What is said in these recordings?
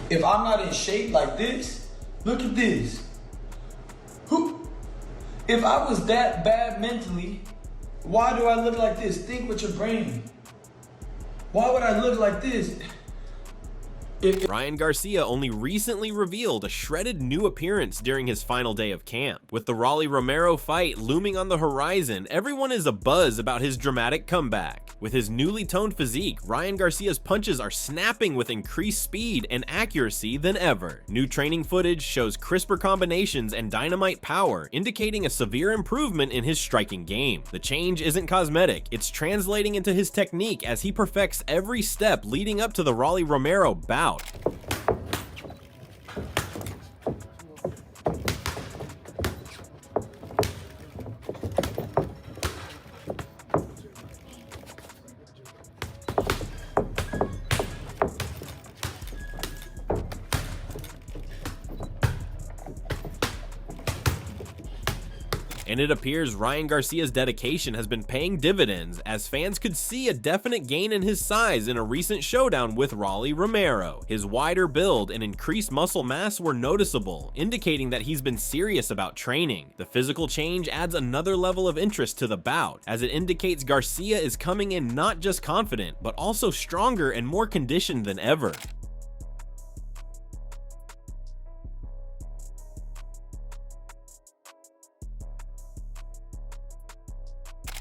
If I'm not in shape like this, look at this. If I was that bad mentally, why do I look like this? Think with your brain. Why would I look like this? Ryan Garcia only recently revealed a shredded new appearance during his final day of camp. With the Romero fight looming on the horizon, everyone is abuzz about his dramatic comeback. With his newly toned physique, Ryan Garcia's punches are snapping with increased speed and accuracy than ever. New training footage shows crisper combinations and dynamite power, indicating a severe improvement in his striking game. The change isn't cosmetic, it's translating into his technique as he perfects every step leading up to the Romero bout. And it appears Ryan Garcia's dedication has been paying dividends, as fans could see a definite gain in his size in a recent showdown with Romero. His wider build and increased muscle mass were noticeable, indicating that he's been serious about training. The physical change adds another level of interest to the bout, as it indicates Garcia is coming in not just confident, but also stronger and more conditioned than ever.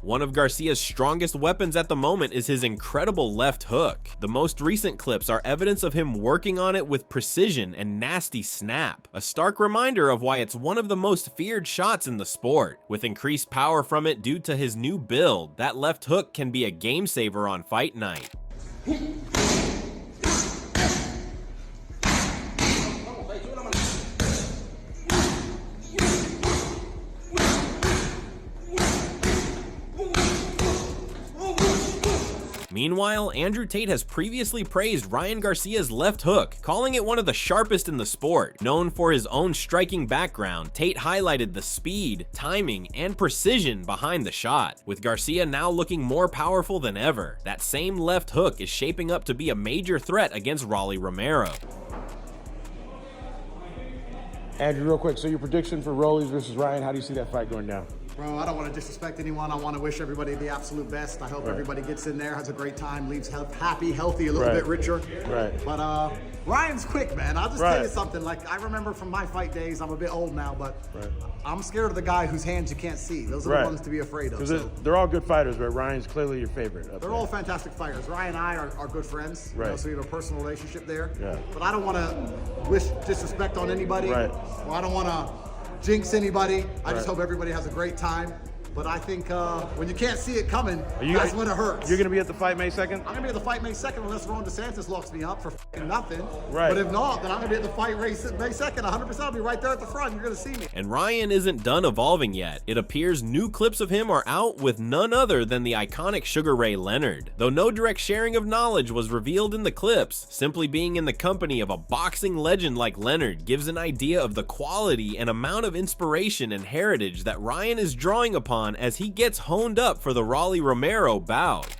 One of Garcia's strongest weapons at the moment is his incredible left hook. The most recent clips are evidence of him working on it with precision and nasty snap, a stark reminder of why it's one of the most feared shots in the sport. With increased power from it due to his new build, that left hook can be a game saver on fight night. Meanwhile, Andrew Tate has previously praised Ryan Garcia's left hook, calling it one of the sharpest in the sport. Known for his own striking background, Tate highlighted the speed, timing, and precision behind the shot. With Garcia now looking more powerful than ever, that same left hook is shaping up to be a major threat against Romero. Andrew, real quick, so your prediction for Rollies versus Ryan, how do you see that fight going down? Bro, I don't want to disrespect anyone. I want to wish everybody the absolute best. I hope everybody gets in there, has a great time, leaves happy, healthy, a little bit richer. Right. But Ryan's quick, man. I'll just tell you something. Like, I remember from my fight days, I'm a bit old now, but I'm scared of the guy whose hands you can't see. Those are the ones to be afraid of. So. They're all good fighters, but Ryan's clearly your favorite. They're all fantastic fighters. Ryan and I are good friends, you know, so we have a personal relationship there. Yeah. But I don't want to wish disrespect on anybody. Right. Or I don't want to jinx anybody. I just hope everybody has a great time. But I think when you can't see it coming, that's when it hurts. You're going to be at the fight May 2nd? I'm going to be at the fight May 2nd unless Ron DeSantis locks me up for nothing. Right. But if not, then I'm going to be at the fight May 2nd. 100%. I'll be right there at the front. You're going to see me. And Ryan isn't done evolving yet. It appears new clips of him are out with none other than the iconic Sugar Ray Leonard. Though no direct sharing of knowledge was revealed in the clips, simply being in the company of a boxing legend like Leonard gives an idea of the quality and amount of inspiration and heritage that Ryan is drawing upon as he gets honed up for the Romero bout.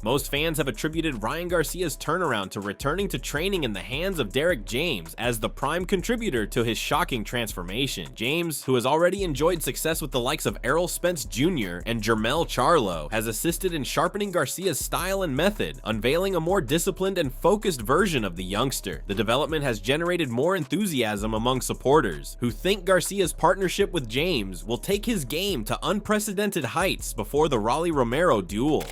Most fans have attributed Ryan Garcia's turnaround to returning to training in the hands of Derek James as the prime contributor to his shocking transformation. James, who has already enjoyed success with the likes of Errol Spence Jr. and Jermell Charlo, has assisted in sharpening Garcia's style and method, unveiling a more disciplined and focused version of the youngster. The development has generated more enthusiasm among supporters, who think Garcia's partnership with James will take his game to unprecedented heights before the Romero duel.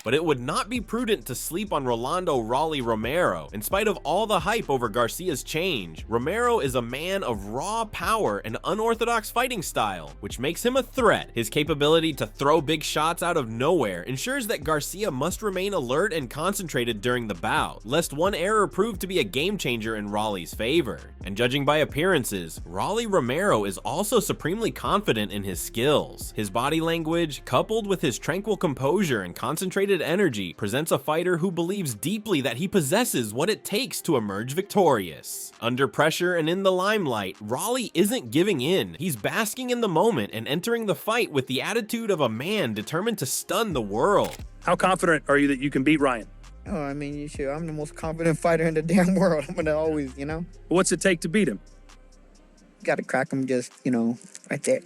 But but it would not be prudent to sleep on Rolando "Rolly" Romero. In spite of all the hype over Garcia's change, Romero is a man of raw power and unorthodox fighting style, which makes him a threat. His capability to throw big shots out of nowhere ensures that Garcia must remain alert and concentrated during the bout, lest one error prove to be a game changer in Rolly's favor. And judging by appearances, Rolly Romero is also supremely confident in his skills. His body language, coupled with his tranquil composure and concentrated energy, presents a fighter who believes deeply that he possesses what it takes to emerge victorious. Under pressure and in the limelight, Rolly isn't giving in. He's basking in the moment and entering the fight with the attitude of a man determined to stun the world. How confident are you that you can beat Ryan? Oh, I mean, you should. I'm the most confident fighter in the damn world. I'm gonna always, What's it take to beat him? Got to crack him just, right there.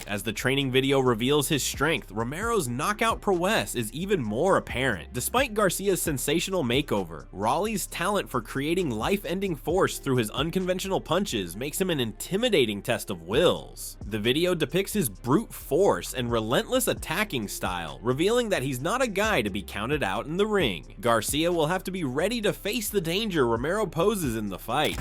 As the training video reveals his strength, Romero's knockout prowess is even more apparent. Despite Garcia's sensational makeover, Rolly's talent for creating life-ending force through his unconventional punches makes him an intimidating test of wills. The video depicts his brute force and relentless attacking style, revealing that he's not a guy to be counted out in the ring. Garcia will have to be ready to face the danger Romero poses in the fight.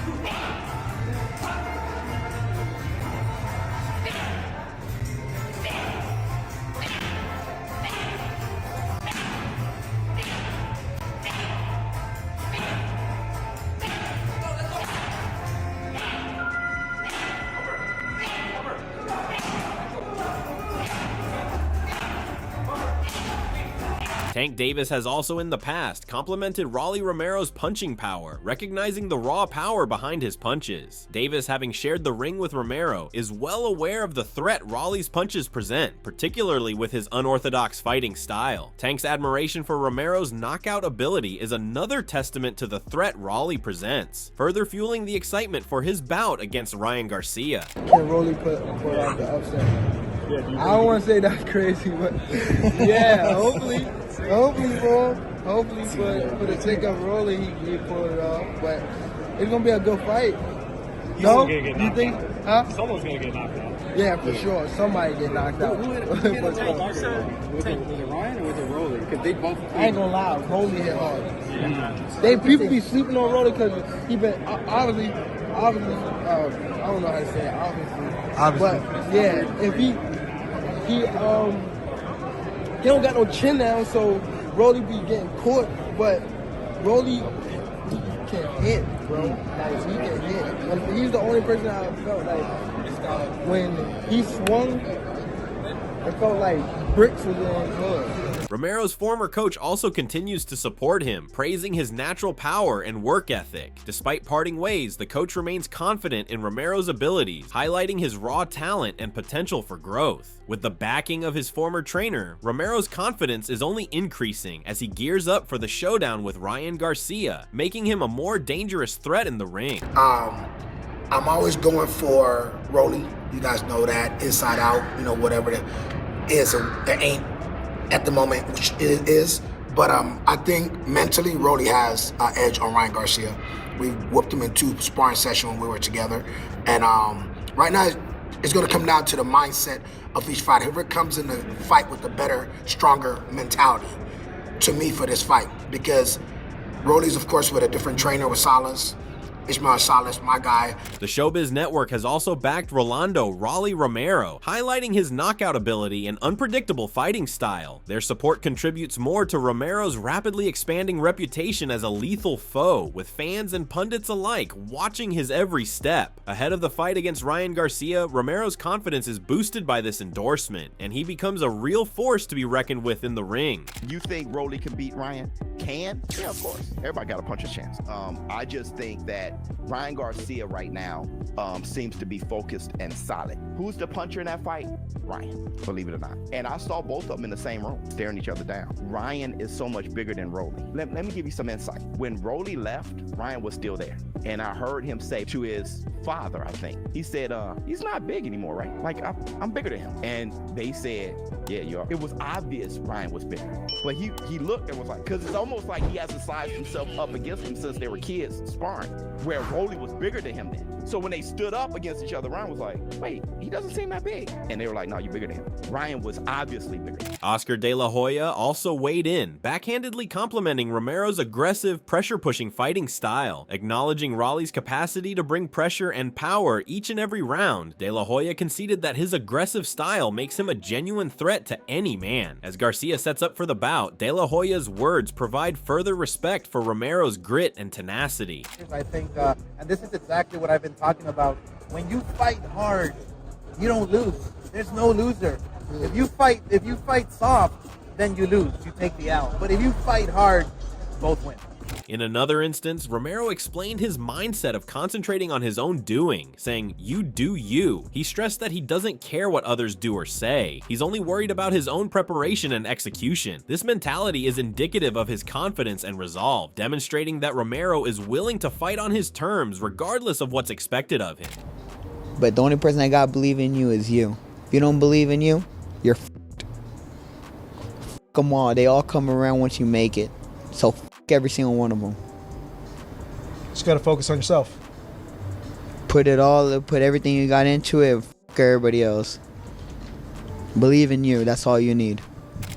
Tank Davis has also in the past complimented Rolly Romero's punching power, recognizing the raw power behind his punches. Davis, having shared the ring with Romero, is well aware of the threat Rolly's punches present, particularly with his unorthodox fighting style. Tank's admiration for Romero's knockout ability is another testament to the threat Rolly presents, further fueling the excitement for his bout against Ryan Garcia. Can Rolly put out the upset? I don't want to say that's crazy, but yeah, hopefully, bro. Hopefully for the sake of Rolly, he pulled it off. But it's gonna be a good fight. No, you think? Huh? Someone's gonna get knocked out. Yeah, for sure. Somebody get knocked out. Was it Ryan or was it Rolly? Because they both. I ain't gonna lie, Rolly hit hard. People be sleeping on Rolly because he been obviously. I don't know how to say it. Obviously. But yeah, if he don't got no chin down, so Rolly be getting caught. But Rolly, he can hit, bro. Like he can hit. And he's the only person I felt like when he swung, it felt like bricks was on his hood. Romero's former coach also continues to support him, praising his natural power and work ethic. Despite parting ways, the coach remains confident in Romero's abilities, highlighting his raw talent and potential for growth. With the backing of his former trainer, Romero's confidence is only increasing as he gears up for the showdown with Ryan Garcia, making him a more dangerous threat in the ring. I'm always going for Rolly. You guys know that, inside out, whatever it is, it ain't at the moment, which it is. But I think mentally, Rolly has an edge on Ryan Garcia. We whooped him in 2 sparring sessions when we were together. And right now, it's going to come down to the mindset of each fighter. Whoever comes in the fight with a better, stronger mentality, to me, for this fight. Because Rolly's, of course, with a different trainer with Salas. Ismael Salas, my guy. The Showbiz Network has also backed Rolando "Rolly" Romero, highlighting his knockout ability and unpredictable fighting style. Their support contributes more to Romero's rapidly expanding reputation as a lethal foe, with fans and pundits alike watching his every step. Ahead of the fight against Ryan Garcia, Romero's confidence is boosted by this endorsement, and he becomes a real force to be reckoned with in the ring. You think Rolly can beat Ryan? Can? Yeah, of course. Everybody got a puncher's chance. I just think that Ryan Garcia right now seems to be focused and solid. Who's the puncher in that fight? Ryan, believe it or not. And I saw both of them in the same room, staring each other down. Ryan is so much bigger than Rolly. Let me give you some insight. When Rolly left, Ryan was still there. And I heard him say to his father, I think, he said, he's not big anymore, right? Like, I'm bigger than him. And they said, yeah, you are. It was obvious Ryan was bigger. But he looked and was like, because it's almost like he hasn't sized himself up against him since they were kids sparring, where Rolly was bigger than him then. So when they stood up against each other, Ryan was like, wait, he doesn't seem that big. And they were like, no, you're bigger than him. Ryan was obviously bigger. Oscar De La Hoya also weighed in, backhandedly complimenting Romero's aggressive, pressure-pushing fighting style. Acknowledging Raleigh's capacity to bring pressure and power each and every round, De La Hoya conceded that his aggressive style makes him a genuine threat to any man. As Garcia sets up for the bout, De La Hoya's words provide further respect for Romero's grit and tenacity. I think, and this is exactly what I've been talking about. When you fight hard, you don't lose. There's no loser. If you fight soft, then you lose. You take the L. But if you fight hard, both win. In another instance, Romero explained his mindset of concentrating on his own doing, saying, "You do you." He stressed that he doesn't care what others do or say. He's only worried about his own preparation and execution. This mentality is indicative of his confidence and resolve, demonstrating that Romero is willing to fight on his terms regardless of what's expected of him. But the only person that got to believe in you is you. If you don't believe in you, you're f***ed. F*** them all. They all come around once you make it. So f*** every single one of them. Just gotta focus on yourself. Put everything you got into it, f*** everybody else. Believe in you, that's all you need.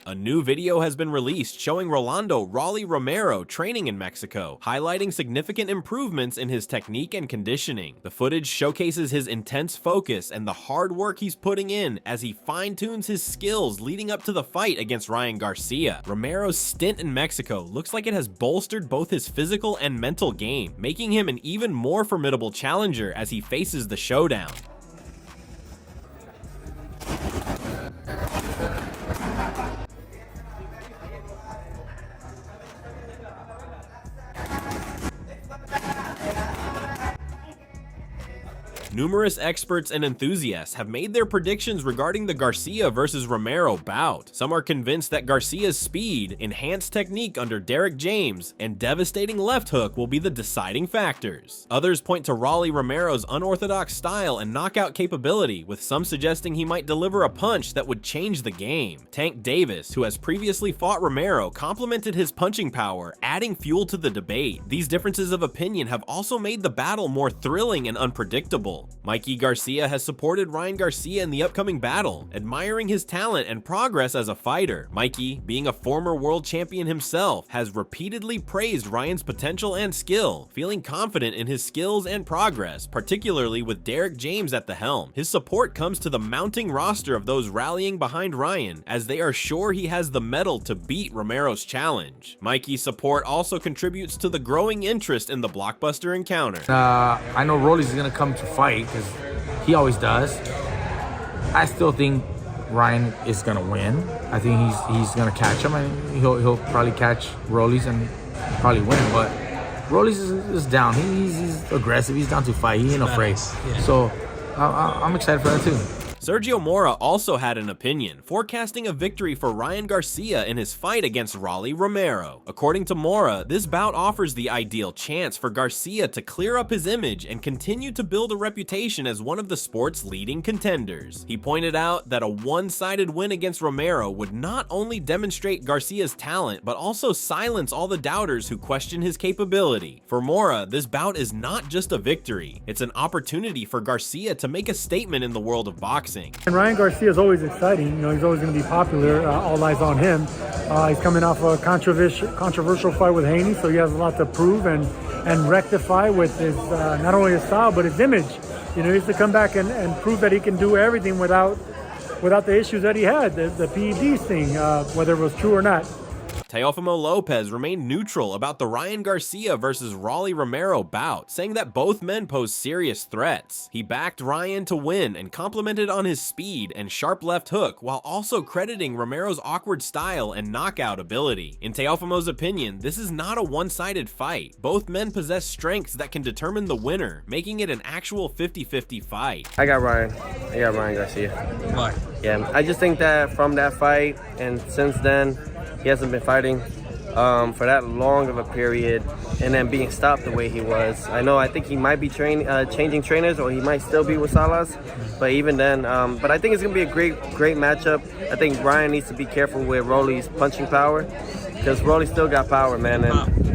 A new video has been released showing Rolando "Raleigh" Romero training in Mexico, highlighting significant improvements in his technique and conditioning. The footage showcases his intense focus and the hard work he's putting in as he fine-tunes his skills leading up to the fight against Ryan Garcia. Romero's stint in Mexico looks like it has bolstered both his physical and mental game, making him an even more formidable challenger as he faces the showdown. Numerous experts and enthusiasts have made their predictions regarding the Garcia versus Romero bout. Some are convinced that Garcia's speed, enhanced technique under Derek James, and devastating left hook will be the deciding factors. Others point to Raleigh Romero's unorthodox style and knockout capability, with some suggesting he might deliver a punch that would change the game. Tank Davis, who has previously fought Romero, complimented his punching power, adding fuel to the debate. These differences of opinion have also made the battle more thrilling and unpredictable. Mikey Garcia has supported Ryan Garcia in the upcoming battle, admiring his talent and progress as a fighter. Mikey, being a former world champion himself, has repeatedly praised Ryan's potential and skill, feeling confident in his skills and progress, particularly with Derek James at the helm. His support comes to the mounting roster of those rallying behind Ryan, as they are sure he has the mettle to beat Romero's challenge. Mikey's support also contributes to the growing interest in the blockbuster encounter. I know Rolly's gonna come to fight, because he always does. I still think Ryan is gonna win. I think he's gonna catch him, and he'll probably catch Rollies and probably win. But Rollies is down. He's aggressive. He's down to fight. He ain't afraid. So I'm excited for that too. Sergio Mora also had an opinion, forecasting a victory for Ryan Garcia in his fight against Raleigh Romero. According to Mora, this bout offers the ideal chance for Garcia to clear up his image and continue to build a reputation as one of the sport's leading contenders. He pointed out that a one-sided win against Romero would not only demonstrate Garcia's talent, but also silence all the doubters who question his capability. For Mora, this bout is not just a victory, it's an opportunity for Garcia to make a statement in the world of boxing. And Ryan Garcia is always exciting. You know, he's always going to be popular. All eyes on him. He's coming off a controversial fight with Haney, so he has a lot to prove and rectify with his not only his style but his image. You know, he has to come back and prove that he can do everything without the issues that he had, the PEDs thing, whether it was true or not. Teofimo Lopez remained neutral about the Ryan Garcia versus Raleigh Romero bout, saying that both men pose serious threats. He backed Ryan to win and complimented on his speed and sharp left hook, while also crediting Romero's awkward style and knockout ability. In Teofimo's opinion, this is not a one-sided fight. Both men possess strengths that can determine the winner, making it an actual 50-50 fight. I got Ryan Garcia. Why? Yeah, I just think that from that fight and since then, he hasn't been fighting for that long of a period, and then being stopped the way he was. I think he might be changing trainers, or he might still be with Salas, but even then, but I think it's gonna be a great matchup. I think Ryan needs to be careful with Rolly's punching power, because Rolly still got power, man,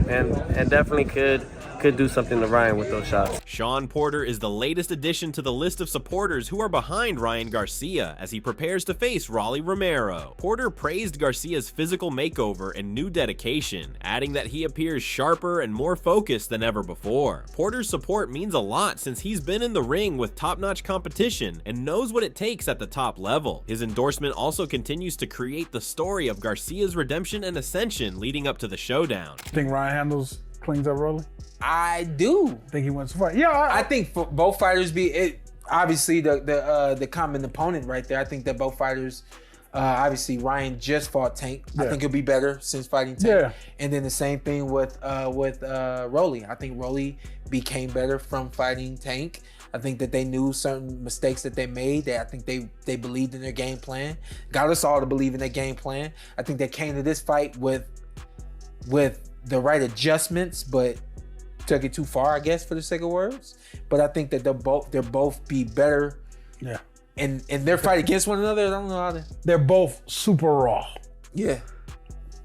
and definitely could could do something to Ryan with those shots. Shawn Porter is the latest addition to the list of supporters who are behind Ryan Garcia as he prepares to face Rolly Romero. Porter praised Garcia's physical makeover and new dedication, adding that he appears sharper and more focused than ever before. Porter's support means a lot since he's been in the ring with top-notch competition and knows what it takes at the top level. His endorsement also continues to create the story of Garcia's redemption and ascension leading up to the showdown. Think Ryan cleans up Rolly? I do. Think he wins the fight? Yeah, I think for both fighters obviously the common opponent right there. I think that both fighters, obviously Ryan just fought Tank. Yeah. I think he'll be better since fighting Tank. Yeah. And then the same thing with Rolly. I think Rolly became better from fighting Tank. I think that they knew certain mistakes that they made. I think they believed in their game plan. Got us all to believe in their game plan. I think they came to this fight with the right adjustments, but took it too far, I guess, for the sake of words. But I think that they'll both be better. Yeah. And their fight against one another, I don't know how to. They're both super raw. Yeah.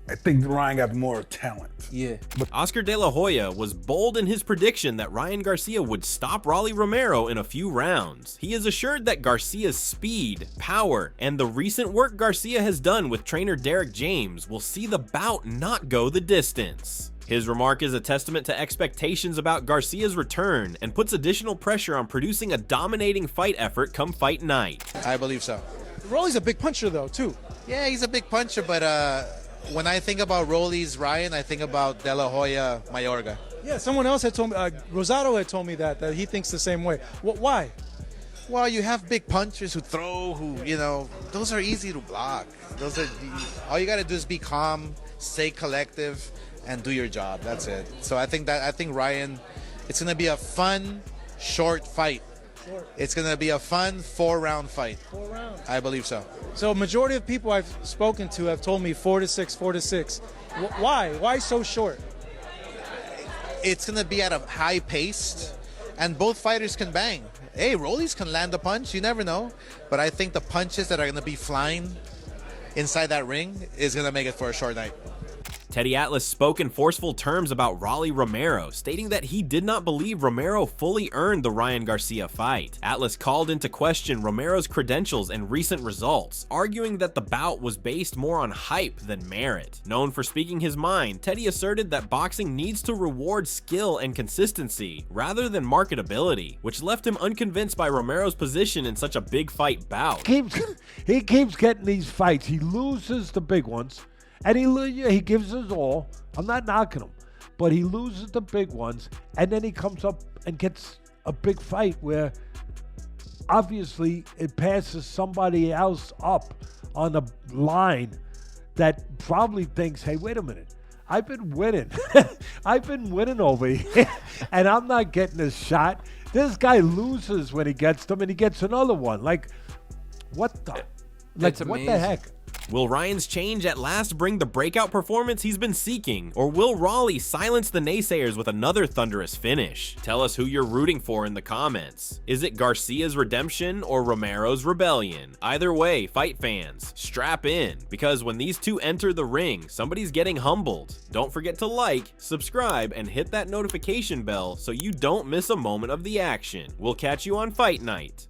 I think Ryan got more talent. Yeah. Oscar De La Hoya was bold in his prediction that Ryan Garcia would stop Rolly Romero in a few rounds. He is assured that Garcia's speed, power, and the recent work Garcia has done with trainer Derek James will see the bout not go the distance. His remark is a testament to expectations about Garcia's return and puts additional pressure on producing a dominating fight effort come fight night. I believe so. Rolly's a big puncher though, too. Yeah, he's a big puncher, but when I think about Rolly's Ryan, I think about De La Hoya Mayorga. Yeah, someone else had told me, Rosado had told me that he thinks the same way. Why? Well, you have big punchers who throw, those are easy to block. All you got to do is be calm, stay collective, and do your job. That's it. So I think Ryan, it's going to be a fun, short fight. It's going to be a fun 4-round fight. 4 rounds. I believe so. So majority of people I've spoken to have told me 4 to 6, 4 to 6. Why? Why so short? It's going to be at a high pace, and both fighters can bang. Hey, Rollies can land a punch. You never know. But I think the punches that are going to be flying inside that ring is going to make it for a short night. Teddy Atlas spoke in forceful terms about Rolly Romero, stating that he did not believe Romero fully earned the Ryan Garcia fight. Atlas called into question Romero's credentials and recent results, arguing that the bout was based more on hype than merit. Known for speaking his mind, Teddy asserted that boxing needs to reward skill and consistency rather than marketability, which left him unconvinced by Romero's position in such a big fight bout. He keeps getting these fights. He loses the big ones. And he gives us all. I'm not knocking him. But he loses the big ones. And then he comes up and gets a big fight where obviously it passes somebody else up on a line that probably thinks, hey, wait a minute. I've been winning. I've been winning over here. And I'm not getting a shot. This guy loses when he gets them and he gets another one. Like, what the? Like, what the heck? Will Ryan's change at last bring the breakout performance he's been seeking, or will Rolly silence the naysayers with another thunderous finish? Tell us who you're rooting for in the comments. Is it Garcia's redemption or Romero's rebellion? Either way, fight fans, strap in, because when these two enter the ring, somebody's getting humbled. Don't forget to like, subscribe, and hit that notification bell so you don't miss a moment of the action. We'll catch you on Fight Night.